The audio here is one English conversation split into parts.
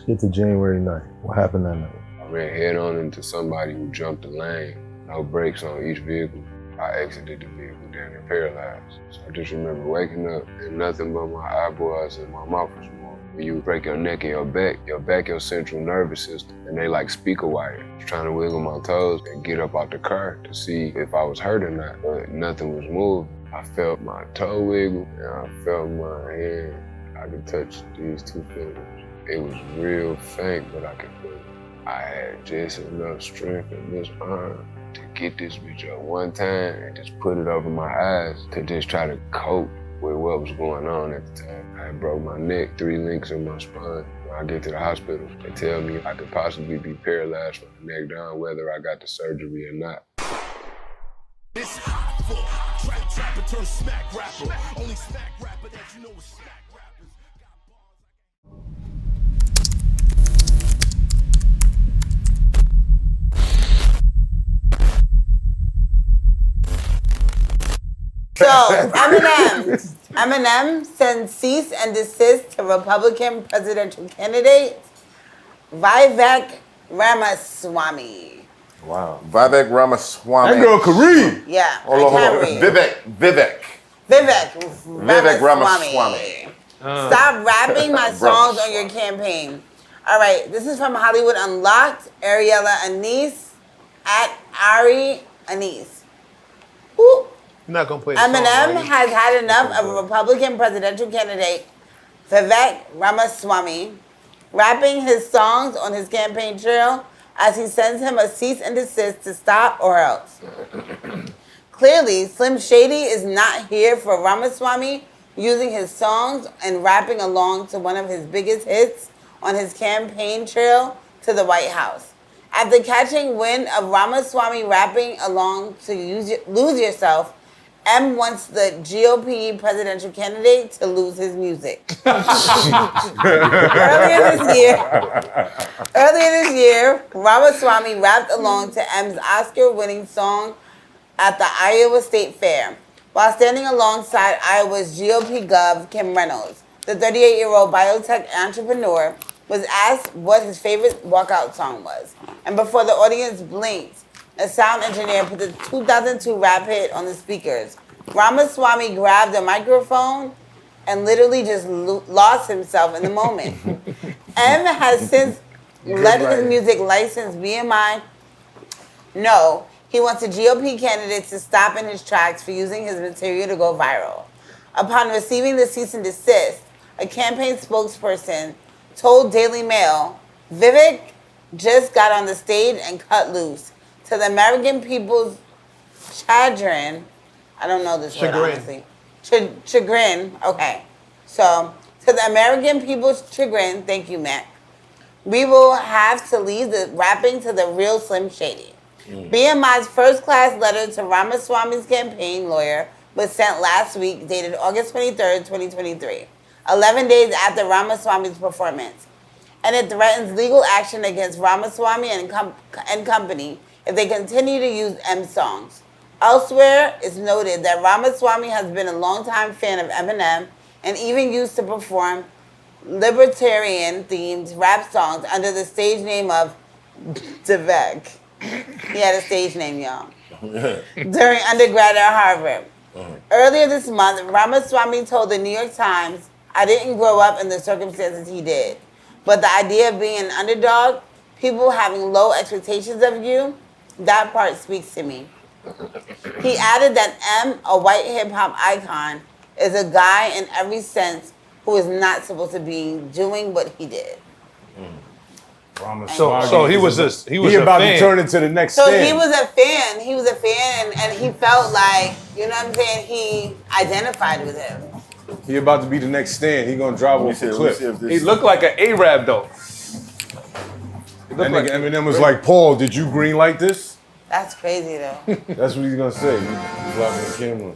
get to January 9th. What happened that night? I ran head on into somebody who jumped the lane. No brakes on each vehicle. I exited the vehicle, damn near paralyzed. So I just remember waking up and nothing but my eyeballs and my mouth was moving. When you break your neck and your back, your central nervous system, and they like speaker wire. I was trying to wiggle my toes and get up out the car to see if I was hurt or not, but nothing was moving. I felt my toe wiggle and I felt my hand. I could touch these two fingers. It was real faint, but I could feel it. I had just enough strength in this arm to get this bitch up one time and just put it over my eyes to just try to cope with what was going on at the time. I had broke my neck, 3 links in my spine. When I get to the hospital, they tell me I could possibly be paralyzed from the neck down, whether I got the surgery or not. It's Hoffa, trapper turn smack rapper. Only smack rapper that you know is smack rappers. So, Eminem sends cease and desist to Republican presidential candidate Vivek Ramaswamy. Wow. Vivek Ramaswamy. That girl can read. Yeah, Hold I on. can't read. Vivek Ramaswamy. Stop rapping my songs on your campaign. All right, this is from Hollywood Unlocked, Ariella Anise, at Ari Anise. Ooh. You're not gonna play a Eminem song, has had enough of a Republican presidential candidate, Vivek Ramaswamy, rapping his songs on his campaign trail as he sends him a cease and desist to stop or else. Clearly, Slim Shady is not here for Ramaswamy using his songs and rapping along to one of his biggest hits on his campaign trail to the White House. After catching wind of Ramaswamy rapping along to Lose Yourself, M wants the GOP presidential candidate to lose his music. Earlier this year, Ramaswamy rapped along to M's Oscar-winning song at the Iowa State Fair, while standing alongside Iowa's GOP Gov Kim Reynolds. The 38-year-old biotech entrepreneur was asked what his favorite walkout song was, and before the audience blinked, a sound engineer put the 2002 rap hit on the speakers. Ramaswamy grabbed a microphone and literally just lost himself in the moment. M has since let his music license BMI know he wants the GOP candidates to stop in his tracks for using his material to go viral. Upon receiving the cease and desist, a campaign spokesperson told Daily Mail, Vivek just got on the stage and cut loose. To the American people's chagrin, I don't know this word, honestly. Chagrin, okay. So, to the American people's chagrin, thank you, MECC, we will have to leave the rapping to the real Slim Shady. BMI's first-class letter to Ramaswamy's campaign lawyer was sent last week, dated August 23rd, 2023, 11 days after Ramaswamy's performance. And it threatens legal action against Ramaswamy and company if they continue to use M songs. Elsewhere, it's noted that Ramaswamy has been a longtime fan of Eminem and even used to perform libertarian-themed rap songs under the stage name of Vivek. He had a stage name, y'all. During undergrad at Harvard. Earlier this month, Ramaswamy told the New York Times, I didn't grow up in the circumstances he did, but the idea of being an underdog, people having low expectations of you, that part speaks to me. He added that M, a white hip-hop icon, is a guy in every sense who is not supposed to be doing what he did. So he was a about fan. to turn into the next So stand. he was a fan and he felt like, you know what I'm saying, he identified with him. He about to be the next stand. He gonna drive off the cliff. He looked like an Arab though. That nigga Eminem was like, Paul, did you green light this? That's crazy though. That's what he's gonna say. He's blocking the camera.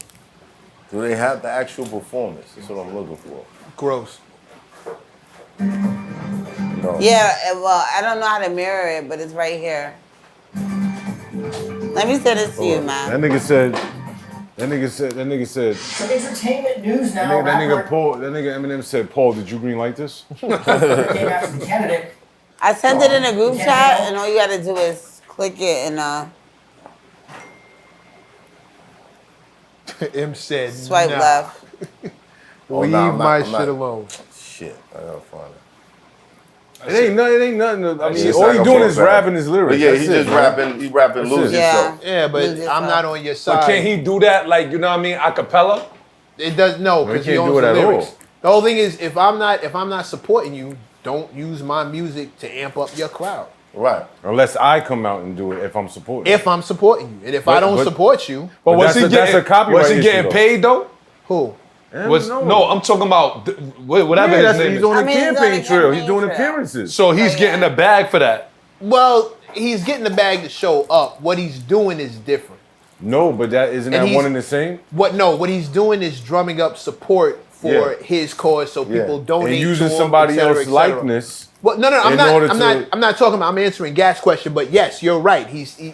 Do they have the actual performance? That's what I'm looking for. Gross. No. Yeah, well, I don't know how to mirror it, but it's right here. Let me send this to you, man. That nigga said. Some entertainment news now. That nigga Eminem said, Paul, did you green light this? Came after the candidate I sent it in a group chat, and all you gotta do is click it and M said, swipe nah. left. Oh, Leave nah, I'm not- my I'm shit not- alone. Shit, I gotta find it. It ain't nothing. I mean, shit's all not he gonna doing fall is back. rapping his lyrics. But yeah, That's he's it, just man. rapping. He rapping, That's lose it. himself. Yeah, but Lose yourself. I'm not on your side. But can't he do that, like, you know what I mean, a cappella? It does no, because he can't owns do it the at lyrics. all. The whole thing is, if I'm not supporting you, don't use my music to amp up your crowd. Right. Unless I come out and do it if I'm supporting. If I'm supporting you, and if I don't support you, But was he that's a copyright was he issue, getting though. paid though? Who? No, I'm talking about whatever his name he's is. on the I mean, he's on campaign the trail. He's campaign doing trail. appearances. So he's Oh, getting yeah. a bag for that. Well, he's getting the bag to show up. What he's doing is different. No, but that isn't And that he's- one and the same? What he's doing is drumming up support for his cause, so people donate and using to him, somebody et cetera, else's et cetera. likeness. Well, no, I'm in not. order I'm to- not talking about. I'm answering Gas' question, but yes, you're right.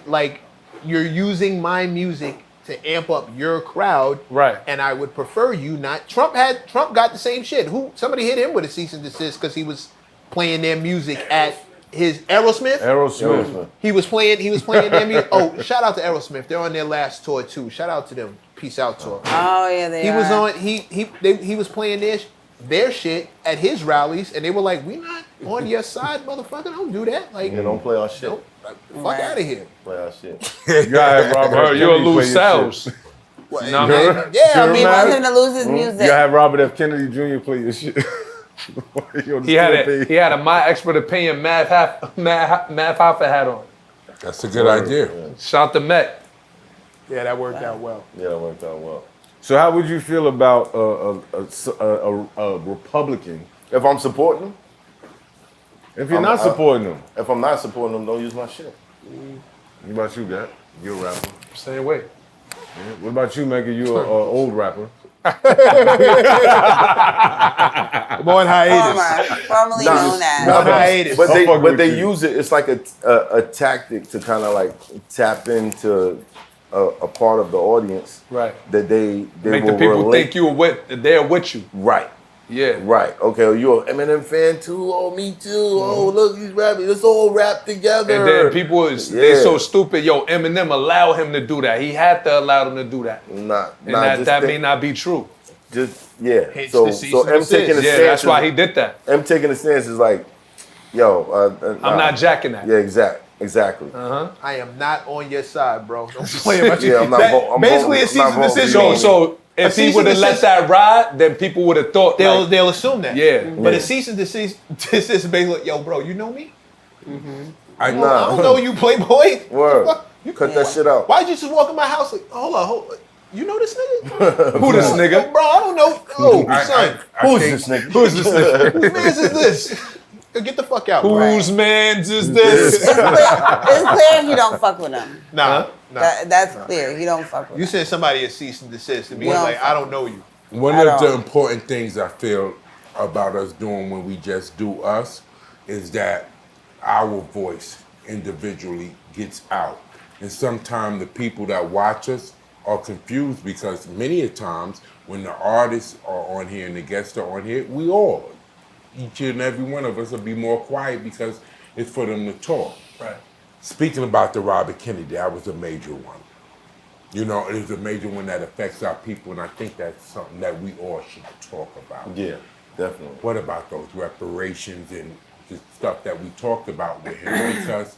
Like you're using my music to amp up your crowd, right? And I would prefer you not. Trump got the same shit. Somebody hit him with a cease and desist because he was playing their music at his Aerosmith. He was playing their music. Oh, shout out to Aerosmith. They're on their last tour too. Shout out to them. Peace out tour. Oh yeah, they He was are. on. He was playing their shit at his rallies, and they were like, "We not on your side, motherfucker. Don't do that. Like, don't play our shit. Fuck out of here. Play our shit. You gotta have Robert F. You'll Kennedy play lose your sales. shit. What, You know what I mean? yeah, I You mean, He wants him remember? to lose his music. You gotta have Robert F. Kennedy Jr. play your shit. He had a my expert opinion Math Hoffa hat on. That's a good idea. Shout to MECC. Yeah, that worked out well. Yeah, that worked out well. So how would you feel about a Republican? If I'm supporting him? If you're not supporting them? If I'm not supporting him, don't use my shit. What about you, Gat? You're a rapper. Same way. Yeah. What about you, Megha? You're an old rapper. I'm on hiatus. Formerly known as. No, hiatus. but they use it. It's like a tactic to kind of like tap into a part of the audience, right? That they Make will the people relate. think they're with you, right? Yeah, right. Okay, well, you're an Eminem fan too. Oh, me too. Oh, look, he's rapping. Let's all rap together. And then people they so stupid. Yo, Eminem allowed him to do that. He had to allow them to do that. And that may not be true. Just yeah. Hence So the cease so and M desist. taking a Yeah, stance. that's why he did that. M taking a stance is like, yo, I'm not jacking that. Yeah, exactly. I am not on your side, bro. Don't play about you. Yeah, I'm not I'm basically, a voting- cease I'm and not voting desist. for you. So if he would have let that ride, then people would have thought They'll assume that. Yeah. But a cease and desist is basically, yo, bro, you know me? I I don't know you, Playboy. Word. You cut that shit out. Why'd you just walk in my house like, hold on. You know this nigga? Who this nigga? Bro, I don't know. Oh, son. Who's this nigga? Who's this nigga? Whose man's is this? Get the fuck out. Whose man's is this? It's clear he don't fuck with him. Nah. That's clear. He don't fuck with You him. said somebody is cease and desist and be Yeah. like, I don't know you. One At of the all. important things I feel about us doing when we just do us is that our voice individually gets out. And sometimes the people that watch us are confused because many a times when the artists are on here and the guests are on here, we all, each and every one of us will be more quiet because it's for them to talk. Right. Speaking about the Robert Kennedy, that was a major one. You know, it is a major one that affects our people, and I think that's something that we all should talk about. Yeah, definitely. What about those reparations and the stuff that we talked about with him? Because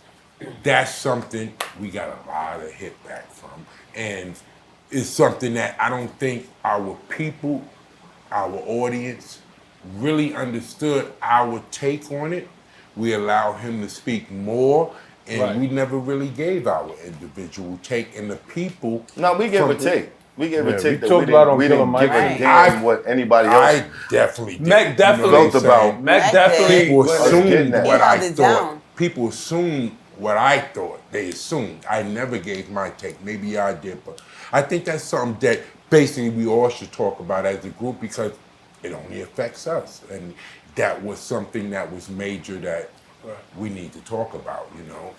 that's something we got a lot of hit back from. And it's something that I don't think our people, our audience, really understood our take on it. We allow him to speak more, and we never really gave our individual take. And the people... No, we gave from a take. We gave a take that talked we about on didn't Killer give Mike. a damn what anybody else... I definitely did. MECC definitely. Felt about... MECC definitely. People getting assumed that. what He I held it thought. down. People assumed what I thought. They assumed. I never gave my take. Maybe I did, but I think that's something that basically we all should talk about as a group because it only affects us. And that was something that was major that we need to talk about, you know.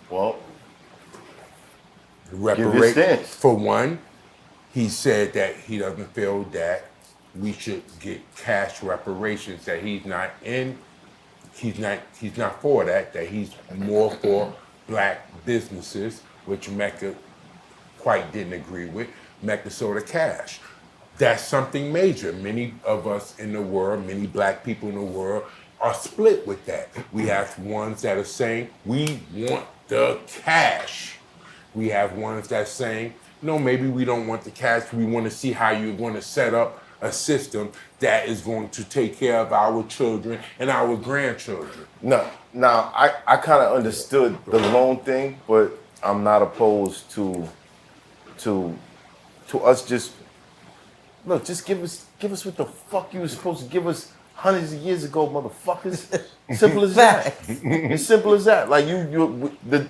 Well, Reparate. stance. For one, he said that he doesn't feel that we should get cash reparations, that he's not in he's not for that he's more for black businesses, which MECC quite didn't agree with. MECC saw the cash. That's something major. Many of us in the world, many black people in the world are split with that. We have ones that are saying, we want the cash. We have ones that are saying, no, maybe we don't want the cash. We want to see how you're going to set up a system that is going to take care of our children and our grandchildren. No, now I kind of understood the loan thing, but I'm not opposed to us just look. Just give us what the fuck you were supposed to give us hundreds of years ago, motherfuckers. Simple as that. As simple as that. Like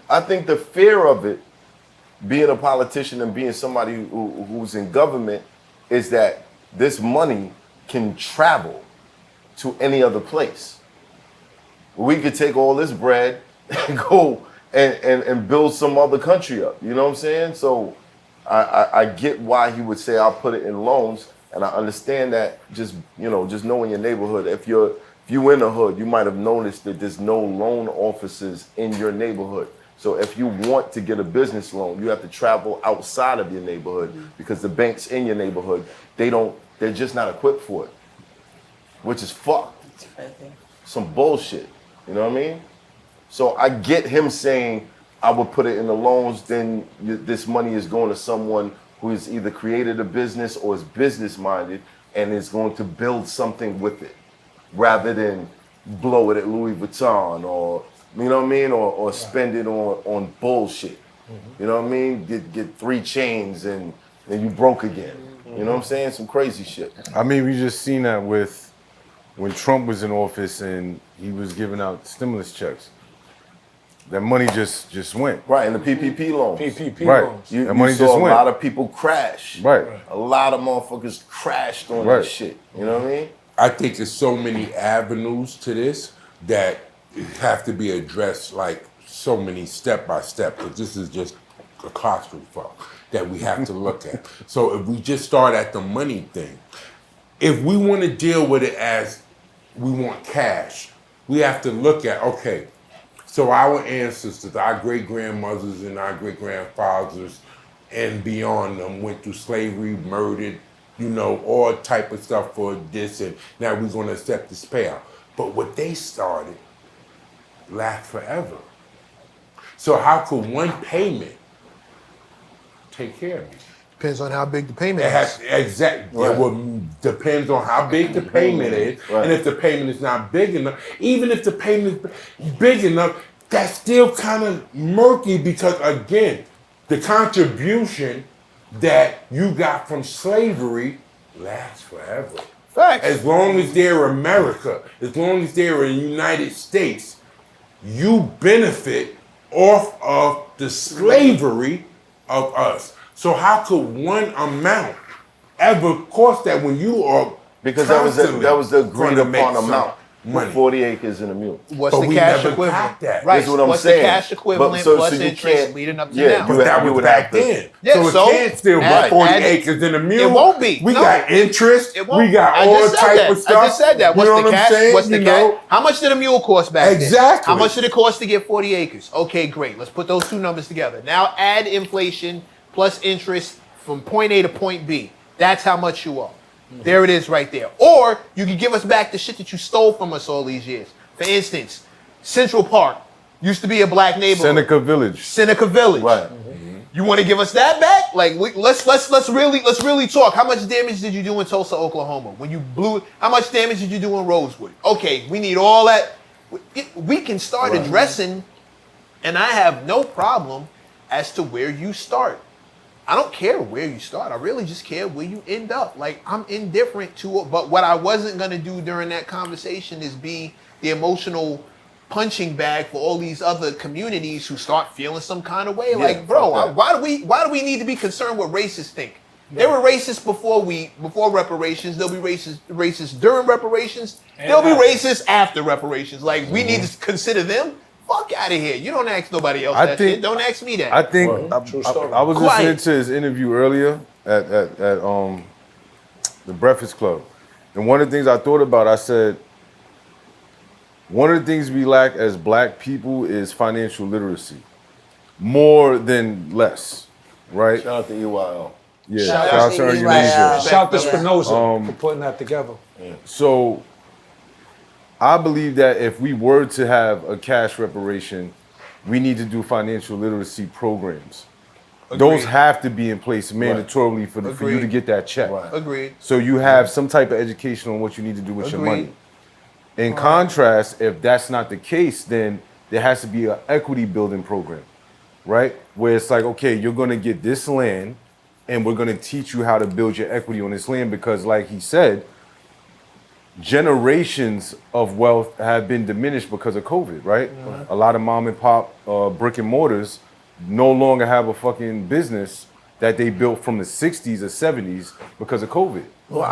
I think the fear of it, being a politician and being somebody who's in government, is that this money can travel to any other place. We could take all this bread and go and build some other country up. You know what I'm saying? So I get why he would say I'll put it in loans, and I understand that just knowing your neighborhood. If you in the hood, you might have noticed that there's no loan officers in your neighborhood. So if you want to get a business loan, you have to travel outside of your neighborhood because the banks in your neighborhood, they're just not equipped for it, which is fucked. Some bullshit, you know what I mean? So I get him saying, I would put it in the loans, then this money is going to someone who has either created a business or is business minded and is going to build something with it rather than blow it at Louis Vuitton or, you know what I mean? Or spend it on bullshit. You know what I mean? Get 3 chains and then you broke again. You know what I'm saying? Some crazy shit. I mean, we just seen that with when Trump was in office and he was giving out stimulus checks. That money just went. Right, and the PPP loans. Right. loans. You money saw just a went. lot of people crash. Right. A lot of motherfuckers crashed on that shit. You know what I mean? I think there's so many avenues to this that have to be addressed, like so many step by step, because this is just a clusterfuck that we have to look at. So if we just start at the money thing, if we want to deal with it as we want cash, we have to look at, okay, so our ancestors, our great-grandmothers and our great-grandfathers and beyond them went through slavery, murdered, all type of stuff for this, and now we're going to accept this payout. But what they started lasts forever. So how could one payment take care of me? Depends on how big the payment is. Exactly. Right. Well, depends on how big the payment is. Right. And if the payment is not big enough, even if the payment is big enough, that's still kind of murky because, again, the contribution that you got from slavery lasts forever. Facts. As long as they're America, as long as they're in the United States, you benefit off of the slavery of us. So how could one amount ever cost that when you are because that was the agreed upon amount. Money. 40 acres in a mule. What's the cash equivalent? That. Right. That's what I'm What's saying. the cash equivalent plus interest leading up to now? But that was back then. Yeah, so it can't still be 40 acres in a mule. It won't be. We got interest. It won't. We got all type of stuff. I just said that. What's the cash? Saying? What's the cash? How much did a mule cost back then? Exactly. How much did it cost to get 40 acres? Okay, great. Let's put those two numbers together. Now add inflation plus interest from point A to point B. That's how much you owe. There it is right there. Or you can give us back the shit that you stole from us all these years. For instance, Central Park used to be a black neighborhood. Seneca Village. Right. You want to give us that back? Like let's really talk. How much damage did you do in Tulsa, Oklahoma? When you blew, how much damage did you do in Rosewood? Okay, we need all that. We can start addressing, and I have no problem as to where you start. I don't care where you start. I really just care where you end up. Like, I'm indifferent to it. But what I wasn't going to do during that conversation is be the emotional punching bag for all these other communities who start feeling some kind of way. Like, bro, why do we need to be concerned what racists think? They were racist before reparations. They'll be racist during reparations. They'll be racist after reparations. Like, we need to consider them. Fuck out of here. You don't ask nobody else that shit. Don't ask me that. I think I was listening to his interview earlier at the Breakfast Club. And one of the things I thought about, I said, One of the things we lack as black people is financial literacy. More than less, right? Shout out to EYL. Yeah, Shout shout out out to to Earn Your EYL. Leisure. Shout to Yeah. Spinoza for putting that together. So I believe that if we were to have a cash reparation, we need to do financial literacy programs. Those have to be in place mandatorily for you to get that check. Right. Agreed. So you have some type of education on what you need to do with your money. In contrast, if that's not the case, then there has to be an equity building program, right? Where it's like, okay, you're gonna get this land and we're gonna teach you how to build your equity on this land because like he said, generations of wealth have been diminished because of COVID, right? A lot of mom and pop brick and mortars no longer have a fucking business that they built from the 60s or 70s because of COVID. Well,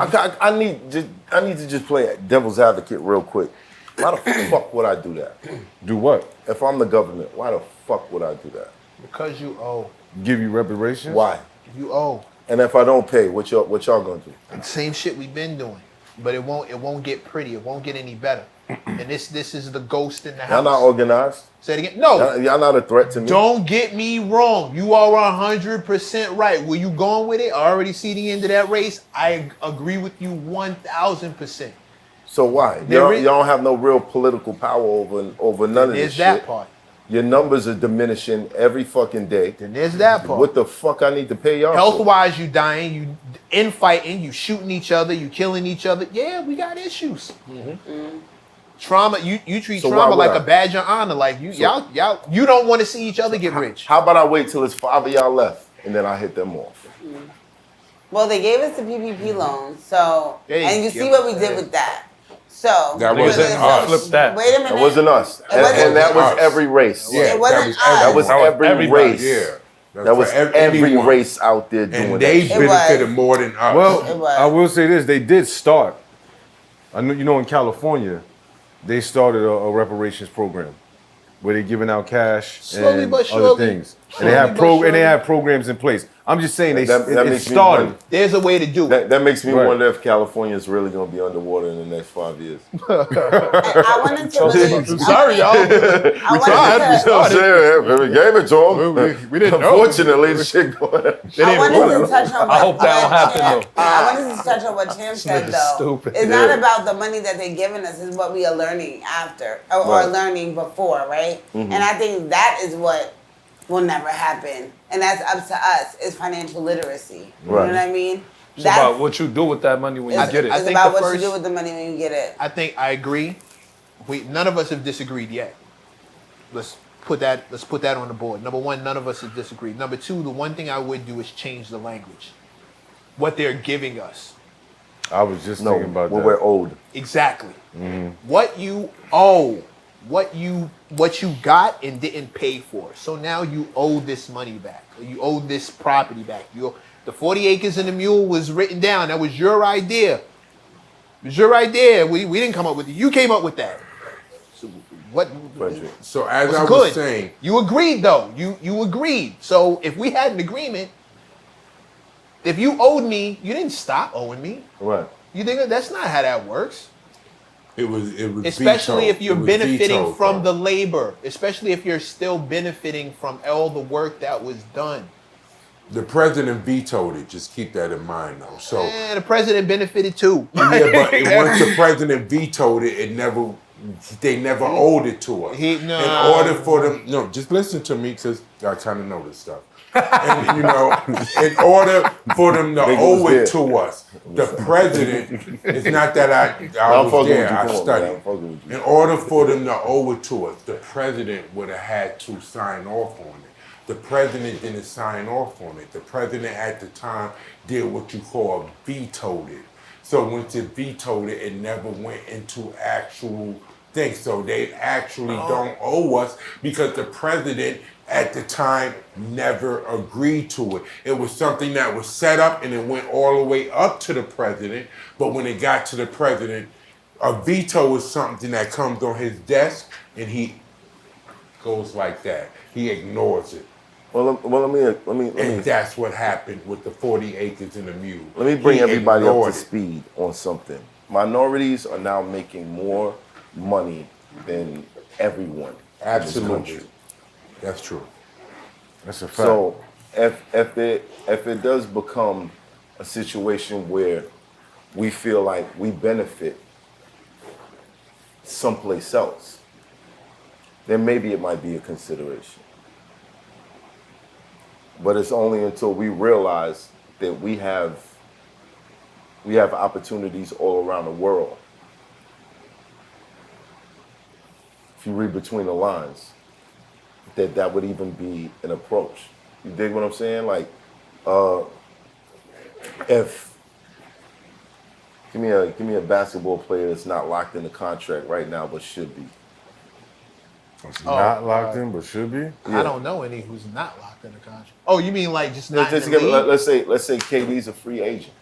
I need to just play devil's advocate real quick. Why the fuck would I do that? Do what? If I'm the government, why the fuck would I do that? Because you owe. Give you reparations? Why? You owe. And if I don't pay, what y'all gonna do? Same shit we've been doing. But it won't get pretty. It won't get any better. And this is the ghost in the house. Y'all not organized? Say it again. No. Y'all not a threat to me? Don't get me wrong. You are 100% right. Where you going with it? I already see the end of that race. I agree with you 1,000%. So why? Y'all don't have no real political power over none of this shit. There's that part. Your numbers are diminishing every fucking day. Then there's that part. What the fuck I need to pay y'all for? Health-wise, you dying, you infighting, you shooting each other, you killing each other. Yeah, we got issues. Trauma, you treat So trauma why would like I? a badge of honor. Like y'all, you don't want to see each other get rich. How about I wait till it's 5 of y'all left and then I hit them off? Well, they gave us the PPP loan, so They and you give see what we us did that. with that. So That wasn't us. Flip that. Wait a minute. That wasn't us. It wasn't And that was us. every race. Yeah, It wasn't That was us. every everybody. race. Yeah. That was for every anyone. race out there doing And they that. It was. benefited more than us. It Well, was. I will say this: they did start. I know you know in California, they started a reparations program where they're giving out cash Slowly and but other surely. things, and Slowly they have but surely. and they have programs in place. I'm just saying That it makes me started. wonder. There's a way to do it. That makes me Right. wonder if California is really going to be underwater in the next 5 years. I wanted to really, Sorry, y'all. I wanted to, I'm saying, we gave it to them. We didn't know. Unfortunately, the shit going on. I wanted to touch on what, I hope that don't happen, Champ, I wanted to touch on what Champ said nigga's though. stupid. It's not about the money that they're giving us, it's what we are learning after or Right. learning before, right? And I think that is what will never happen. And that's up to us, is financial literacy. You Right. know what I mean? It's about what you do with that money when you it's, get it. I it's think about the what you first- do with the money when you get it. I think I agree. None of us have disagreed yet. Let's put that on the board. Number one, none of us have disagreed. Number two, the one thing I would do is change the language. What they're giving us. I was just No, thinking about what that. we're owed. Exactly. What you owe, what you got and didn't pay for. So now you owe this money back. Or you owe this property back. The 40 acres and the mule was written down. That was your idea. It was your idea. We didn't come up with it. You came up with that. So what? Frederick. So as I It's was good. saying, You agreed though. You agreed. So if we had an agreement, if you owed me, you didn't stop owing me. Right. You think that's not how that works? it was Especially vetoed. if you're It was benefiting vetoed, from bro. the labor. Especially if you're still benefiting from all the work that was done. The president vetoed it. Just keep that in mind, though. So And the president benefited too. yeah, but once the president vetoed it, they never owed it to us. In order for them, just listen to me, because I kind of know this stuff. And in order for them to Nigga owe was it there. to us, the president, it's not that I I'm was fucking there, with you. I Come on, man. studied. I'm fucking with you. In order for them to owe it to us, the president would have had to sign off on it. The president didn't sign off on it. The president at the time did what you call vetoed it. So once it vetoed it, it never went into actual things. So they actually don't owe us because the president at the time never agreed to it. It was something that was set up and it went all the way up to the president. But when it got to the president, a veto is something that comes on his desk and he goes like that. He ignores it. Well, let me And that's what happened with the 40 acres and the mule. Let me bring He everybody up to ignored it. speed on something. Minorities are now making more money than everyone in Absolutely. this country. That's true. That's a fact. So if it does become a situation where we feel like we benefit someplace else, then maybe it might be a consideration. But it's only until we realize that we have opportunities all around the world. If you read between the lines, that would even be an approach. You dig what I'm saying? Like, if give me a basketball player that's not locked in the contract right now, but should be. Not locked in, but should be. I don't know any who's not locked in the contract. Oh, you mean like just not in the Give, league? let's say KD's a free agent.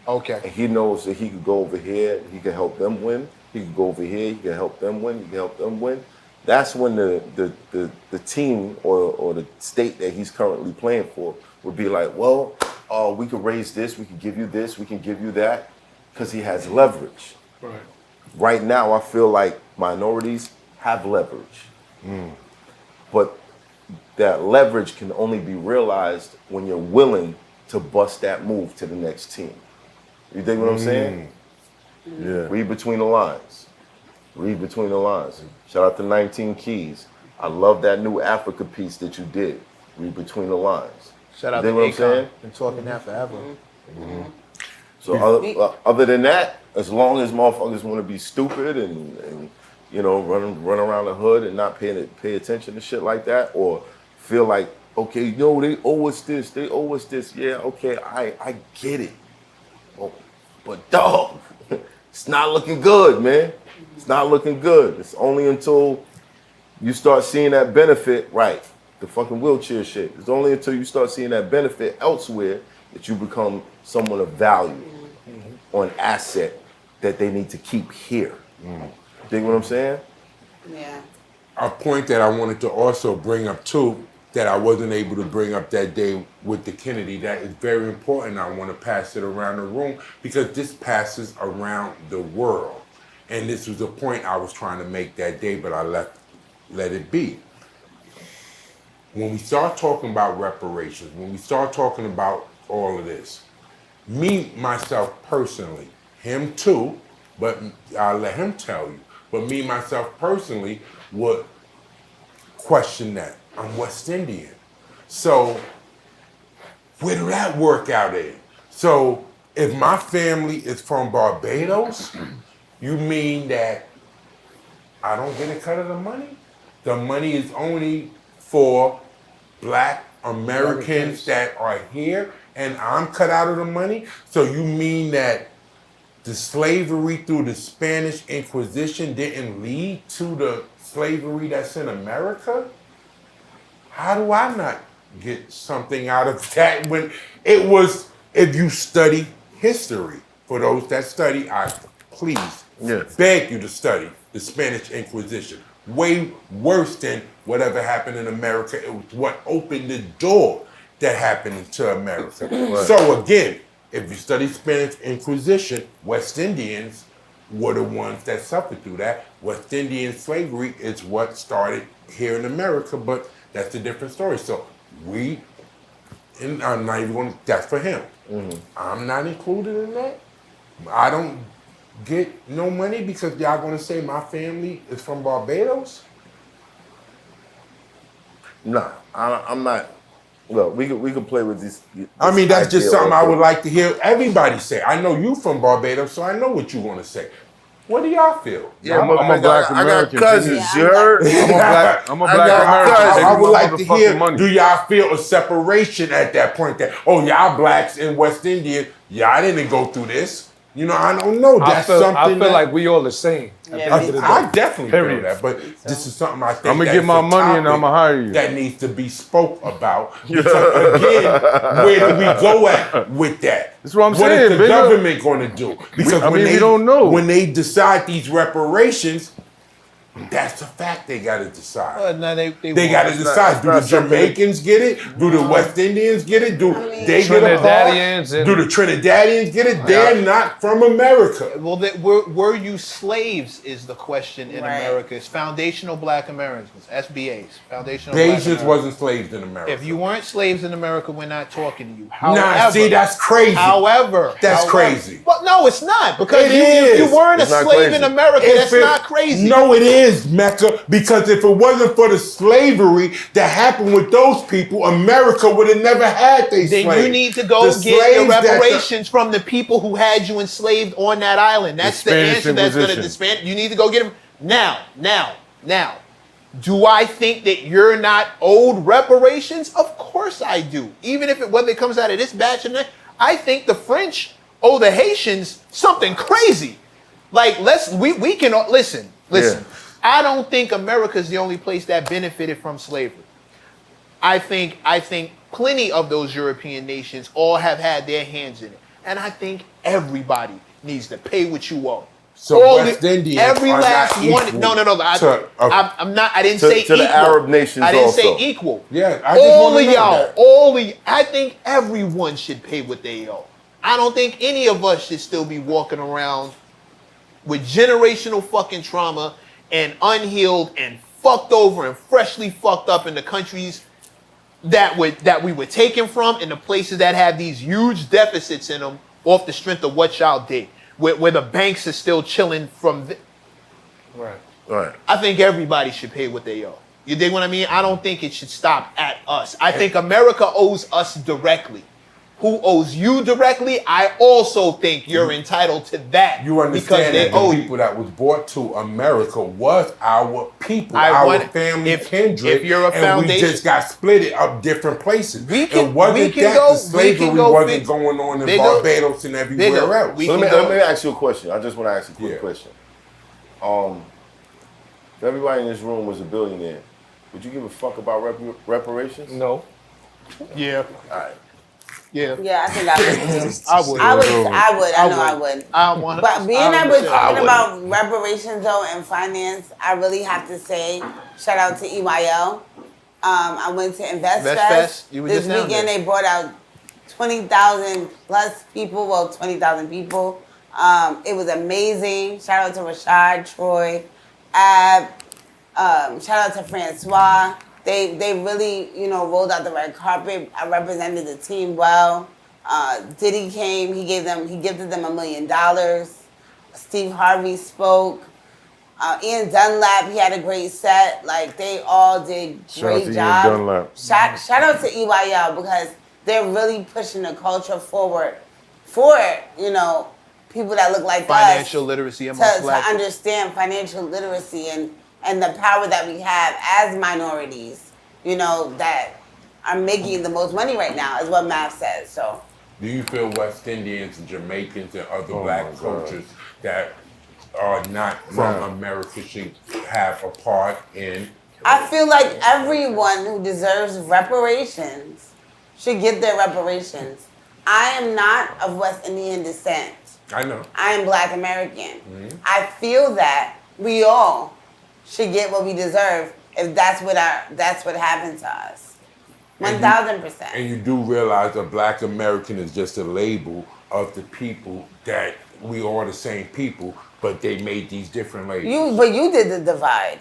Okay. And he knows that he could go over here, he can help them win. He could go over here, he can help them win. He can help them win. That's when the team or the state that he's currently playing for would be like, well, we could raise this, we can give you this, we can give you that, because he has leverage. Right. Right now, I feel like minorities have leverage. But that leverage can only be realized when you're willing to bust that move to the next team. You dig what I'm saying? Yeah. Read between the lines. Read between the lines. Shout out to 19 Keys. I love that new Africa piece that you did. Read between the lines. Shout out You to dig what I'm saying? Akon. Been talking that forever. So other than that, as long as motherfuckers want to be stupid and you know run around the hood and not pay attention to shit like that, or feel like, okay, yo, they owe us this, yeah, okay, I get it. But dog, it's not looking good, man. It's not looking good. It's only until you start seeing that benefit, right? The fucking wheelchair shit. It's only until you start seeing that benefit elsewhere that you become someone of value or an asset that they need to keep here. Dig what I'm saying? Yeah. A point that I wanted to also bring up too, that I wasn't able to bring up that day with the Kennedy, that is very important. I want to pass it around the room because this passes around the world. And this was a point I was trying to make that day, but I let it be. When we start talking about reparations, when we start talking about all of this, me, myself personally, him too, but I'll let him tell you, but me, myself personally, would question that. I'm West Indian. So where do that work out in? So if my family is from Barbados, you mean that I don't get a cut of the money? The money is only for Black Americans that are here and I'm cut out of the money? So you mean that the slavery through the Spanish Inquisition didn't lead to the slavery that's in America? How do I not get something out of that when it was, if you study history, for those that study, I please beg you to study the Spanish Inquisition. Way worse than whatever happened in America. It was what opened the door that happened into America. Right. So again, if you study Spanish Inquisition, West Indians were the ones that suffered through that. West Indian slavery is what started here in America, but that's a different story. So I'm not even going to, that's for him. I'm not included in that. I don't get no money because y'all going to say my family is from Barbados? Nah, I'm not. Well, we could play with this. I mean, that's just idea something I of- would like to hear everybody say. I know you from Barbados, so I know what you want to say. What do y'all feel? Yeah, I'm a Black I got American. cousins, Yeah, you heard? I'm a Black American. I would like to Take my hear, motherfucking money. do y'all feel a separation at that point that, oh, y'all blacks in West India, y'all didn't go through this. You know, I don't know. That's I something feel like we all the same. At the Yeah, end of the day. I definitely Period. feel that, but this is something I think I'ma that get is my a money and topic I'ma hire you. that needs to be spoke about. Because again, where do we go at with that? That's what I'm What saying, is the Bigga. government going to do? Because I mean, we don't know. when they decide these reparations, That's a fact they got to decide. No, they got to decide. Do the Jamaicans get it? Do the West Indians get it? Do they get a part? Do the Trinidadians get it? They're not from America. Well, were you slaves is the question in America. It's foundational black Americans, SBAs, foundational black Asians Americans. wasn't slaves in America. If you weren't slaves in America, we're not talking to you. See, that's crazy. That's crazy. Well, no, it's not. Because It if you is. weren't a It's not slave crazy. in America, that's not crazy. No, it is, Mecca, because if it wasn't for the slavery that happened with those people, America would have never had their Then slaves. you need to go The get your slaves that reparations from the people who had you enslaved on that island. That's the Spanish answer that's going to Inquisition. disband. You need to go get them now. Do I think that you're not owed reparations? Of course I do. Even if whether it comes out of this batch or not, I think the French owe the Haitians something crazy. Like we can listen. Yeah. I don't think America's the only place that benefited from slavery. I think plenty of those European nations all have had their hands in it. And I think everybody needs to pay what you owe. So West Indians every are last not one. equal No. I'm not. I didn't say to equal. the Arab nations I didn't also. say equal. Yeah, I just all wanna of know y'all, that. I think everyone should pay what they owe. I don't think any of us should still be walking around with generational fucking trauma and unhealed and fucked over and freshly fucked up in the countries that we were taken from, and the places that have these huge deficits in them off the strength of what y'all did, where the banks are still chilling from. Right. I think everybody should pay what they owe. You dig what I mean? I don't think it should stop at us. I think America owes us directly. Who owes you directly? I also think you're entitled to that. You understand because that the people that was brought to America was our people, our family kindred, if you're a and foundation, we just got split up different places. The slavery wasn't going on in Barbados and everywhere else. So let me ask you a question. I just want to ask you a quick question. If everybody in this room was a billionaire, would you give a fuck about reparations? No. Yeah. All right. Yeah. Yeah, I think I would. I would. I know I would. But being that we're talking about reparations though and finance, I really have to say, shout out to EYL. I went to InvestFest. This weekend they brought out 20,000 plus people, 20,000 people. It was amazing. Shout out to Rashad, Troy, Ab. Shout out to Francois. They really, rolled out the red carpet. I represented the team well. Diddy came. He gifted them $1 million. Steve Harvey spoke. Ian Dunlap, he had a great set. Like, they all did great job. Ian Dunlap. Shout out to EYL because they're really pushing the culture forward for, people that look like financial us literacy to understand financial literacy and the power that we have as minorities, that are making the most money right now, is what math says. So, do you feel West Indians and Jamaicans and other black cultures that are not from America should have a part in? I feel like everyone who deserves reparations should get their reparations. I am not of West Indian descent. I know. I am Black American. I feel that we all should get what we deserve if that's what happened to us. 1,000%. And you do realize a Black American is just a label of the people that we are the same people, but they made these different labels. But you did the divide.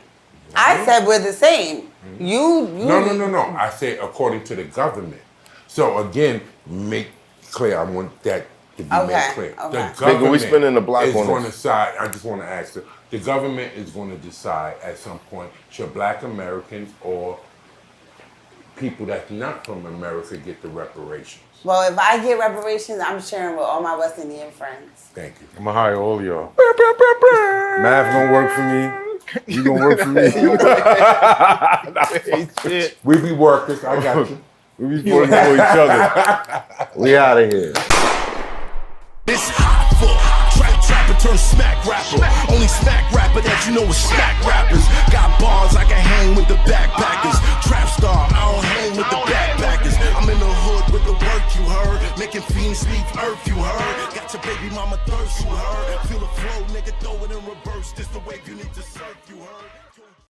I said we're the same. You. No. I say according to the government. So again, make clear. I want that to be made clear. The government we spending the black is on going to this. decide. I just want to ask you. The government is going to decide at some point, should Black Americans or people that's not from America get the reparations? Well, if I get reparations, I'm sharing with all my West Indian friends. Thank you. I'm gonna hire all y'all. Math gonna work for me. You gonna work for me. We be workers. I got you. We be working for each other. We out of here. This Hoffa, trapper turn smack rapper. Only smack rapper that you know is smack rappers. Got bars I can hang with the backpackers. Trap star, I don't hang with the backpackers. I'm in the hood with the work you heard. Making fiends leave earth you heard. Got your baby mama. Mama thirst, you heard. Feel the flow, nigga, throw it in reverse. This the wave you need to surf, you heard.